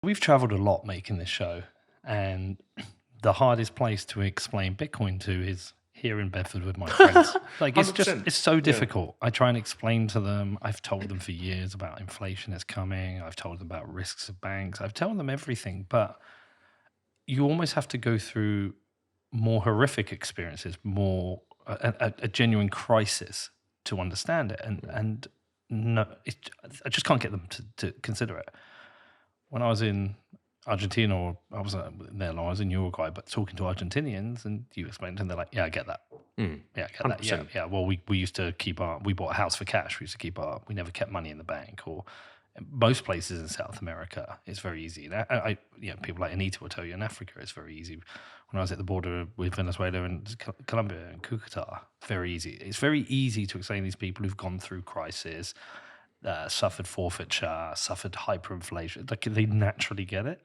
we've traveled a lot making this show, and the hardest place to explain Bitcoin to is here in Bedford with my friends. Like it's so difficult. I try and explain to them. I've told them for years about inflation is coming. I've told them about risks of banks. I've told them everything, but you almost have to go through more horrific experiences, more a genuine crisis to understand it. And no, I just can't get them to consider it. When I was in Argentina, or I was in Uruguay, but talking to Argentinians, and you explain to them, they're like, "Yeah, I get that. Yeah, I get 100%. That. Yeah. Well, we used to we bought a house for cash. We used to we never kept money in the bank. Or most places in South America, it's very easy. People like Anita will tell you in Africa, it's very easy. When I was at the border with Venezuela and Colombia and Cucuta, very easy. It's very easy to explain to these people who've gone through crisis, suffered forfeiture, suffered hyperinflation. Like they naturally get it.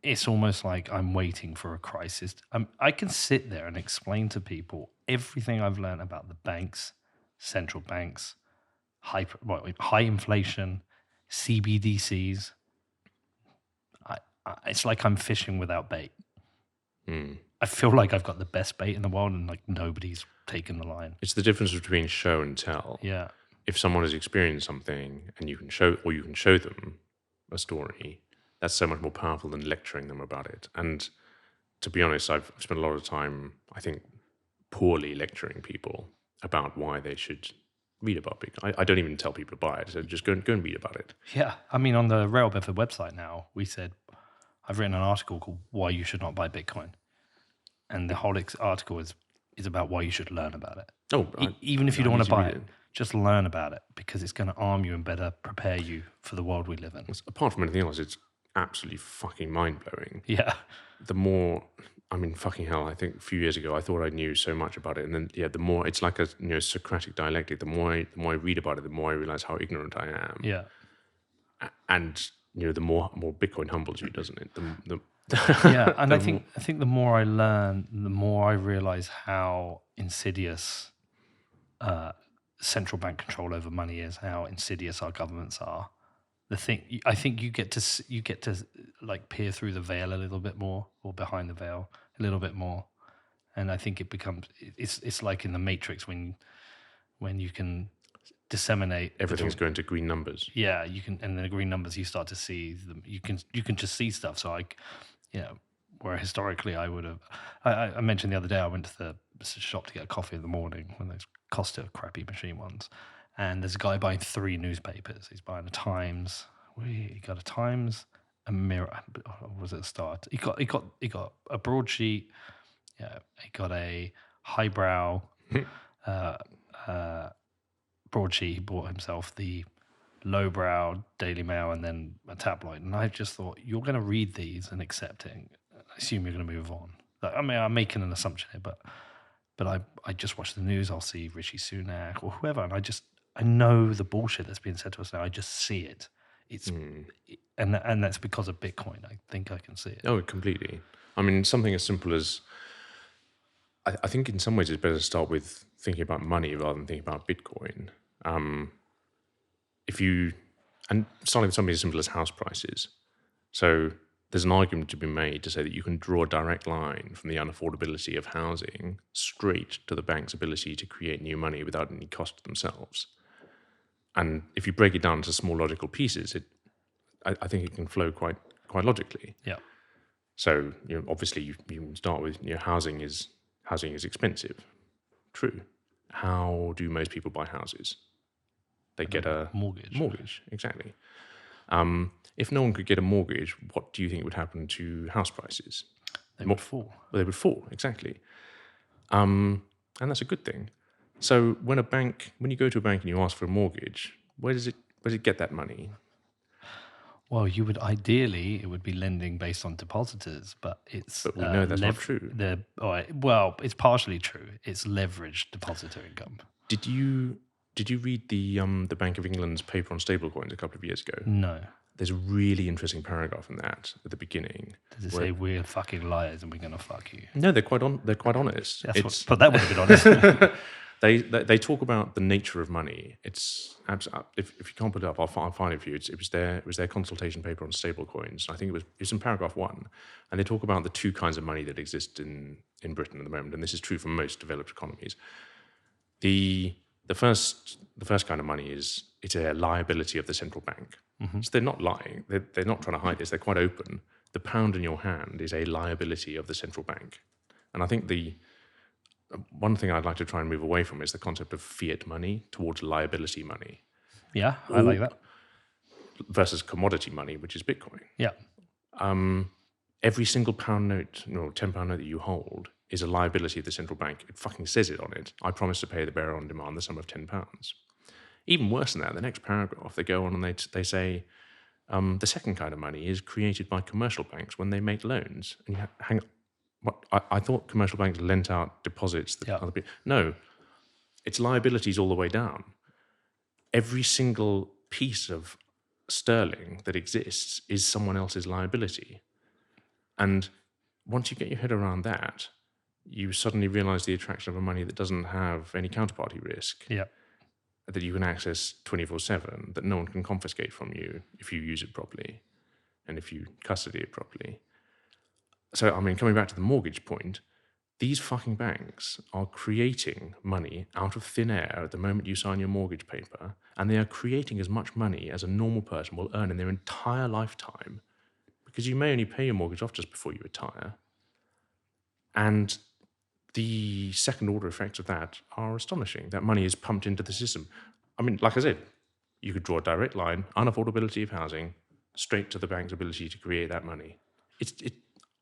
It's almost like I'm waiting for a crisis. I can sit there and explain to people everything I've learned about the banks, central banks, high inflation, CBDCs. It's like I'm fishing without bait. I feel like I've got the best bait in the world, and like nobody's taken the line. It's the difference between show and tell. Yeah. If someone has experienced something and you can show them a story, that's so much more powerful than lecturing them about it. And to be honest, I've spent a lot of time, I think, poorly lecturing people about why they should read about Bitcoin. I don't even tell people to buy it. So just go and read about it. Yeah. I mean, on the Rail Bedford website now, we said, I've written an article called Why You Should Not Buy Bitcoin. And the whole article is about why you should learn about it. Oh, even if you don't want to buy it, just learn about it, because it's going to arm you and better prepare you for the world we live in. Apart from anything else, it's absolutely fucking mind-blowing. Yeah. The more, fucking hell, I think a few years ago I thought I knew so much about it, and then the more, it's like a Socratic dialectic. The more I read about it, the more I realize how ignorant I am. Yeah. And the more Bitcoin humbles you, doesn't it? Yeah, and I think the more I learn, the more I realize how insidious central bank control over money is, how insidious our governments are. I think you get to like peer through the veil a little bit more, or behind the veil a little bit more, and I think it's like in the Matrix when you can disseminate everything's going to green numbers. Yeah, you can, and the green numbers you start to see them. You can just see stuff. So where historically I would have, I mentioned the other day I went to the shop to get a coffee in the morning, when those Costa crappy machine ones. And there's a guy buying 3 newspapers. He's buying a Times. He got a Times, a Mirror. Or was it a Start? He got a broadsheet. Yeah, he got a highbrow broadsheet. He bought himself the lowbrow Daily Mail, and then a tabloid. And I just thought, you're going to read these and accept it. I assume you're going to move on. I'm making an assumption here, but I just watch the news. I'll see Rishi Sunak or whoever, and I know the bullshit that's being said to us now. I just see it. And that's because of Bitcoin. I think I can see it. Oh, completely. I mean, something as simple as, I think in some ways it's better to start with thinking about money rather than thinking about Bitcoin. And starting with something as simple as house prices. So there's an argument to be made to say that you can draw a direct line from the unaffordability of housing straight to the bank's ability to create new money without any cost to themselves. And if you break it down into small logical pieces, I think it can flow quite logically. Yeah. So obviously you can start with housing is expensive. True. How do most people buy houses? They get a mortgage. Mortgage, exactly. If no one could get a mortgage, what do you think would happen to house prices? They would fall. Well, they would fall, exactly. And that's a good thing. So when you go to a bank and you ask for a mortgage, where does it get that money? Well, it would be lending based on depositors, but we know that's not true. It's partially true. It's leveraged depositor income. Did you read the Bank of England's paper on stablecoins a couple of years ago? No. There's a really interesting paragraph in that at the beginning. Does it say we're fucking liars and we're going to fuck you? No, they're quite honest. But that would have been honest. They talk about the nature of money. It's if you can't put it up, I'll find it for you. It was their consultation paper on stablecoins. I think it was in paragraph 1, and they talk about the two kinds of money that exist in Britain at the moment, and this is true for most developed economies. The first kind of money is it's a liability of the central bank. So they're not lying. They're not trying to hide this. They're quite open. The pound in your hand is a liability of the central bank, and I think one thing I'd like to try and move away from is the concept of fiat money towards liability money. Yeah, I like that. Versus commodity money, which is Bitcoin. Yeah. Every single pound note, £10 note that you hold is a liability of the central bank. It fucking says it on it. I promise to pay the bearer on demand the sum of £10. Even worse than that, the next paragraph, they go on and they say, the second kind of money is created by commercial banks when they make loans. And you hang on. I thought commercial banks lent out deposits that other people... No, it's liabilities all the way down. Every single piece of sterling that exists is someone else's liability. And once you get your head around that, you suddenly realize the attraction of a money that doesn't have any counterparty risk. Yeah. That you can access 24/7, that no one can confiscate from you if you use it properly and if you custody it properly. So, I mean, coming back to the mortgage point, these fucking banks are creating money out of thin air at the moment you sign your mortgage paper, and they are creating as much money as a normal person will earn in their entire lifetime, because you may only pay your mortgage off just before you retire. And the second order effects of that are astonishing. That money is pumped into the system. I mean, like I said, you could draw a direct line, unaffordability of housing, straight to the bank's ability to create that money.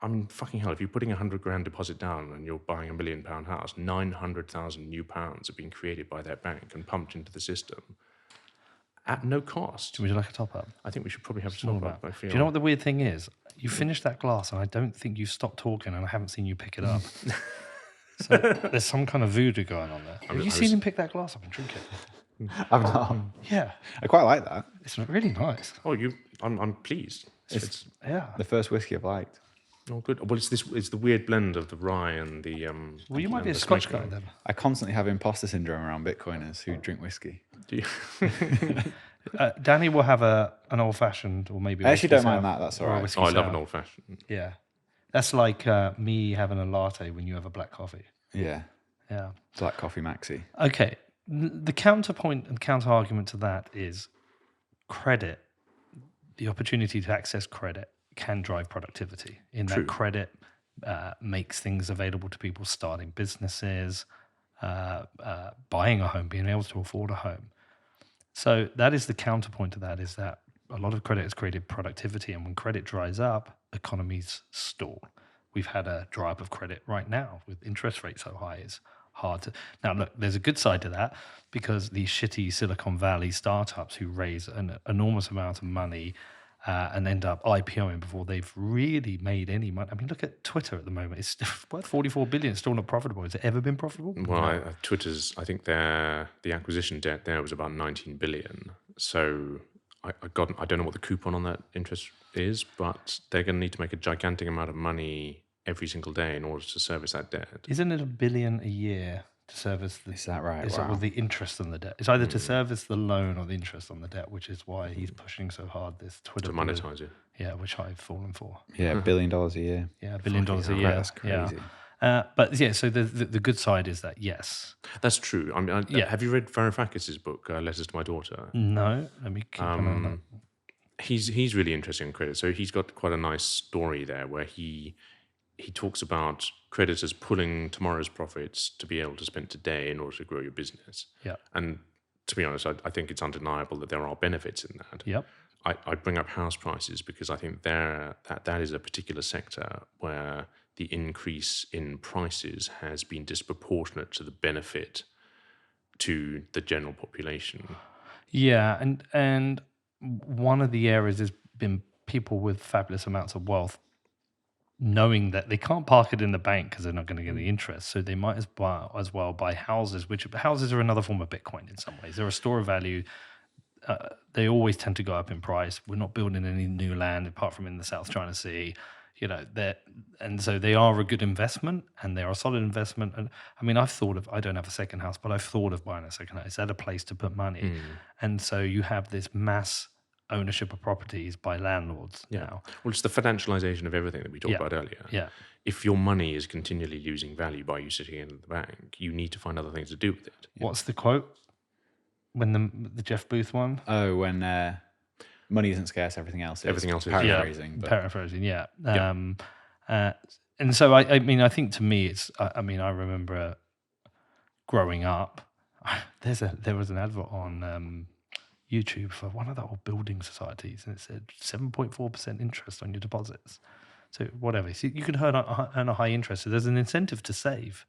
I mean, fucking hell, if you're putting £100,000 deposit down and you're buying £1 million house, 900,000 new pounds are being created by that bank and pumped into the system at no cost. Would you like a top up? I think we should probably have a top up. Do you know what the weird thing is? You finished that glass and I don't think you stopped talking and I haven't seen you pick it up. So there's some kind of voodoo going on there. Have you seen him pick that glass up and drink it? I've not. Yeah. I quite like that. It's really nice. Oh, I'm pleased. It's the first whiskey I've liked. Oh, good. Well, it's the weird blend of the rye and the... well, you might be a Scotch guy then. I constantly have imposter syndrome around Bitcoiners who drink whiskey. Do you? Danny will have an old-fashioned or maybe... I actually don't mind that. That's all right. I love an old-fashioned. Yeah. That's like me having a latte when you have a black coffee. Yeah. Yeah. Black coffee maxi. Okay. The counterpoint and counter-argument to that is credit, the opportunity to access credit, can drive productivity in that credit makes things available to people starting businesses, buying a home, being able to afford a home. So that is the counterpoint to that, is that a lot of credit has created productivity, and when credit dries up, economies stall. We've had a dry up of credit right now with interest rates so high. It's hard to... Now, look, there's a good side to that, because these shitty Silicon Valley startups who raise an enormous amount of money and end up IPOing before they've really made any money. I mean, look at Twitter at the moment. It's worth $44 billion. It's still not profitable. Has it ever been profitable? Well, Twitter's, I think the acquisition debt there was about 19 billion. So I don't know what the coupon on that interest is, but they're going to need to make a gigantic amount of money every single day in order to service that debt. Isn't it $1 billion a year to service the... Is that right? Is it with the interest on the debt? It's either to service the loan or the interest on the debt, which is why he's pushing so hard this Twitter... To monetize it. Yeah, which I've fallen for. Yeah, $1 billion a year. Yeah, $1 billion a year. That's crazy. Yeah. But yeah, so the good side is that, yes. That's true. I mean, have you read Varoufakis' book, Letters to My Daughter? No, let me keep an eye on that. He's really interesting in credit. So he's got quite a nice story there where he talks about creditors pulling tomorrow's profits to be able to spend today in order to grow your business. Yeah. And to be honest, I think it's undeniable that there are benefits in that. Yep. I bring up house prices because I think that is a particular sector where the increase in prices has been disproportionate to the benefit to the general population. Yeah, and one of the areas has been people with fabulous amounts of wealth knowing that they can't park it in the bank because they're not going to get the interest. So they might as well buy houses, which houses are another form of Bitcoin in some ways. They're a store of value. They always tend to go up in price. We're not building any new land apart from in the South China Sea. and so they are a good investment and they are a solid investment. And I mean, I don't have a second house, but I've thought of buying a second house. Is that a place to put money? And so you have this mass ownership of properties by landlords now. Well, it's the financialization of everything that we talked about earlier. Yeah. If your money is continually losing value by you sitting in the bank, you need to find other things to do with it. What's the quote? When the Jeff Booth one? Oh, when money isn't scarce, everything else is. Everything else is. Paraphrasing. But Paraphrasing, yeah. And so I mean, I think to me, I remember growing up. There was an advert on YouTube for one of the old building societies, and it said 7.4% interest on your deposits. So whatever, so you can earn a high interest. So there's an incentive to save,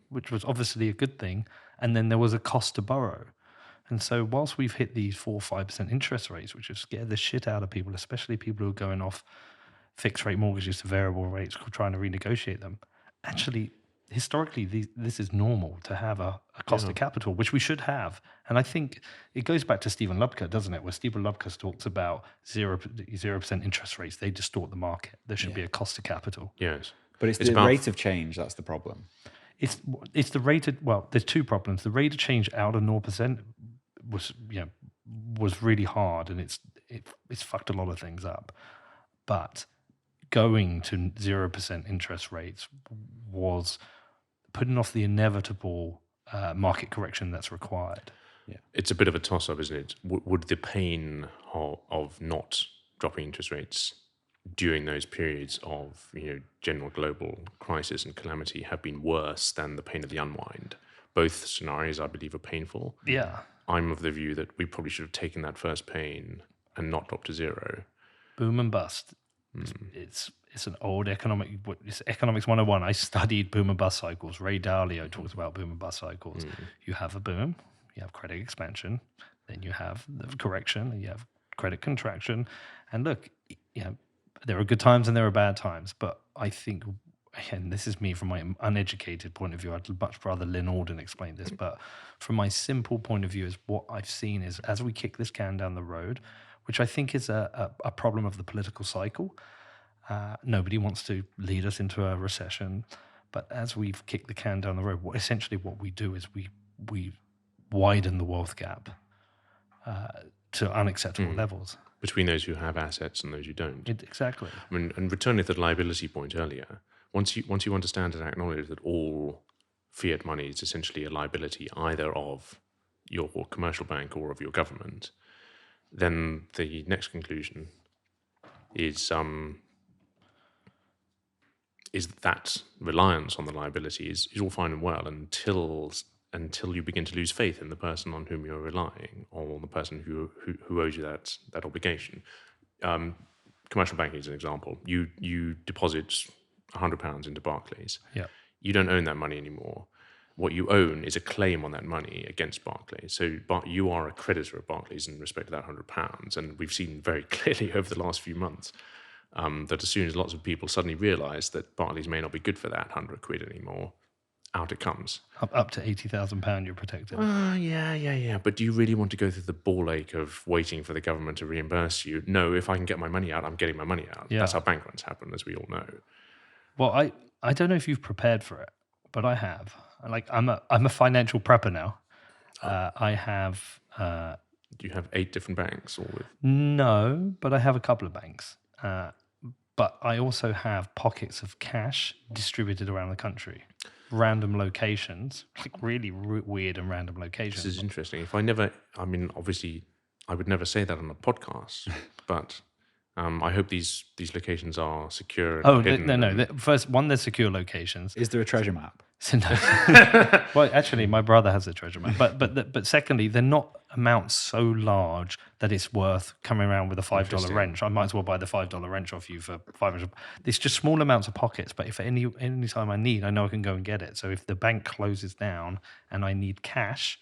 which was obviously a good thing, and then there was a cost to borrow. And so whilst we've hit these 4 or 5% interest rates, which have scared the shit out of people, especially people who are going off fixed rate mortgages to variable rates, trying to renegotiate them, actually, historically, this is normal to have a cost of capital, which we should have. And I think it goes back to Stephen Lubka, doesn't it? Where Stephen Lubka talks about 0% interest rates. They distort the market. There should be a cost of capital. Yes. But it's the rate of change that's the problem. It's the rate of, well, there's two problems. The rate of change out of 0% was really hard, and it's fucked a lot of things up. But going to 0% interest rates was putting off the inevitable market correction that's required. Yeah, it's a bit of a toss-up, isn't it? Would the pain of not dropping interest rates during those periods of general global crisis and calamity have been worse than the pain of the unwind? Both scenarios, I believe, are painful. Yeah. I'm of the view that we probably should have taken that first pain and not dropped to zero. Boom and bust. It's an old it's economics 101. I studied boom and bust cycles. Ray Dalio talks about boom and bust cycles. You have a boom, you have credit expansion, then you have the correction, and you have credit contraction. And look, there are good times and there are bad times. But I think, and this is me from my uneducated point of view, I'd much rather Lynn Alden explain this, but from my simple point of view, is what I've seen is as we kick this can down the road, which I think is a problem of the political cycle. Nobody wants to lead us into a recession, but as we've kicked the can down the road, essentially what we do is we widen the wealth gap to unacceptable levels. Between those who have assets and those who don't. Exactly. I mean, and returning to the liability point earlier, once you understand and acknowledge that all fiat money is essentially a liability either of your commercial bank or of your government, then the next conclusion is that reliance on the liability is all fine and well until you begin to lose faith in the person on whom you're relying, or the person who owes you that obligation. Commercial banking is an example. You deposit £100 into Barclays. Yeah. You don't own that money anymore. What you own is a claim on that money against Barclays. So you are a creditor of Barclays in respect to that £100. And we've seen very clearly over the last few months that as soon as lots of people suddenly realise that Barclays may not be good for that £100 anymore, out it comes. Up to £80,000 you're protected. Yeah. But do you really want to go through the ball ache of waiting for the government to reimburse you? No, if I can get my money out, I'm getting my money out. Yeah. That's how bank runs happen, as we all know. Well, I don't know if you've prepared for it, but I have. I'm a financial prepper now. I have. Do you have 8 different banks? No, but I have a couple of banks. But I also have pockets of cash distributed around the country, random locations, like really weird and random locations. This is interesting. Obviously, I would never say that on a podcast, but I hope these locations are secure. No. First, they're secure locations. Is there a treasure map? Well, actually, my brother has a treasure map. But secondly, they're not amounts so large that it's worth coming around with a $5 wrench. I might as well buy the $5 wrench off you for $500. It's just small amounts of pockets. But if any time I need, I know I can go and get it. So if the bank closes down and I need cash,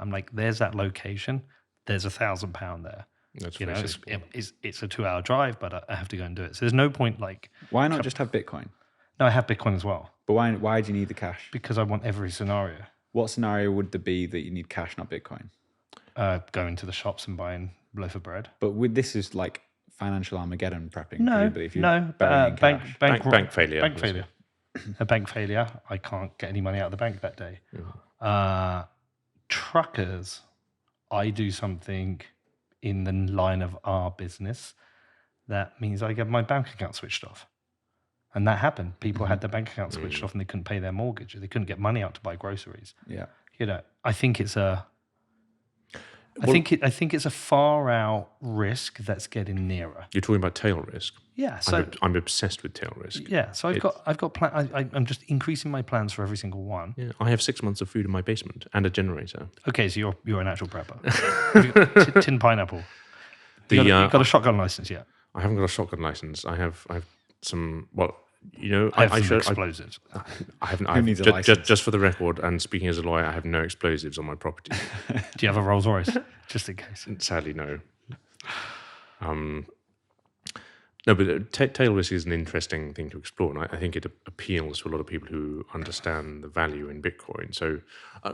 I'm like, there's that location. There's £1,000 there. That's it's a 2-hour drive, but I have to go and do it. So there's no point Why not just have Bitcoin? No, I have Bitcoin as well. But why do you need the cash? Because I want every scenario. What scenario would there be that you need cash, not Bitcoin? Going to the shops and buying a loaf of bread. But this is like financial Armageddon prepping. No, presumably, if you're no, burying cash. Bank failure. Bank failure. A bank failure. I can't get any money out of the bank that day. Truckers, I do something in the line of our business that means I get my bank account switched off. And that happened. People had their bank account switched off and they couldn't pay their mortgage. They couldn't get money out to buy groceries. Yeah. I think it's I think it's a far out risk that's getting nearer. You're talking about tail risk. Yeah, so I'm obsessed with tail risk. Yeah, so I've got I'm just increasing my plans for every single one. Yeah, I have 6 months of food in my basement and a generator. Okay, so you're an actual prepper. Have you got tin pineapple. You've got a shotgun license yet? I haven't got a shotgun license. I have some. Well, I have some explosives. I haven't. Who needs a license? Just for the record, and speaking as a lawyer, I have no explosives on my property. Do you have a Rolls Royce, just in case? Sadly, no. No, but tail risk is an interesting thing to explore, and I think it appeals to a lot of people who understand the value in Bitcoin. So,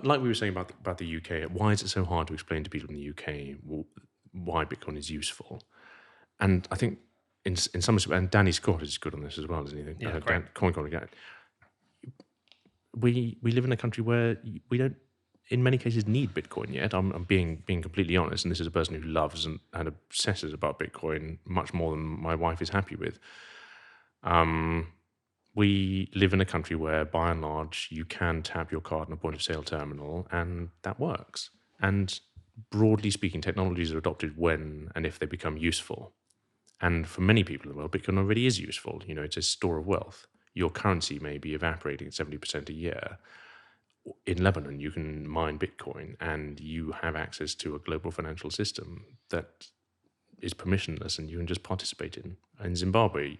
like we were saying about the UK, why is it so hard to explain to people in the UK why Bitcoin is useful? And I think in some respects, and Danny Scott is good on this as well, isn't he? Yeah, great. Coin again. We live in a country where we don't, in many cases, need Bitcoin yet. I'm being completely honest, and this is a person who loves and obsesses about Bitcoin much more than my wife is happy with. We live in a country where, by and large, you can tap your card in a point-of-sale terminal, and that works. And broadly speaking, technologies are adopted when and if they become useful. And for many people in the world, Bitcoin already is useful. It's a store of wealth. Your currency may be evaporating 70% a year. In Lebanon, you can mine Bitcoin and you have access to a global financial system that is permissionless and you can just participate in. In Zimbabwe,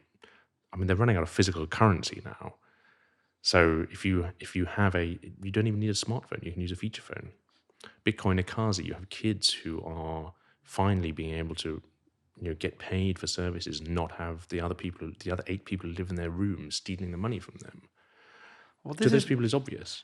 they're running out of physical currency now. So if you have you don't even need a smartphone, you can use a feature phone. Bitcoin Akazi, you have kids who are finally being able to get paid for services and not have the other 8 people who live in their rooms stealing the money from them. To those people, it's obvious.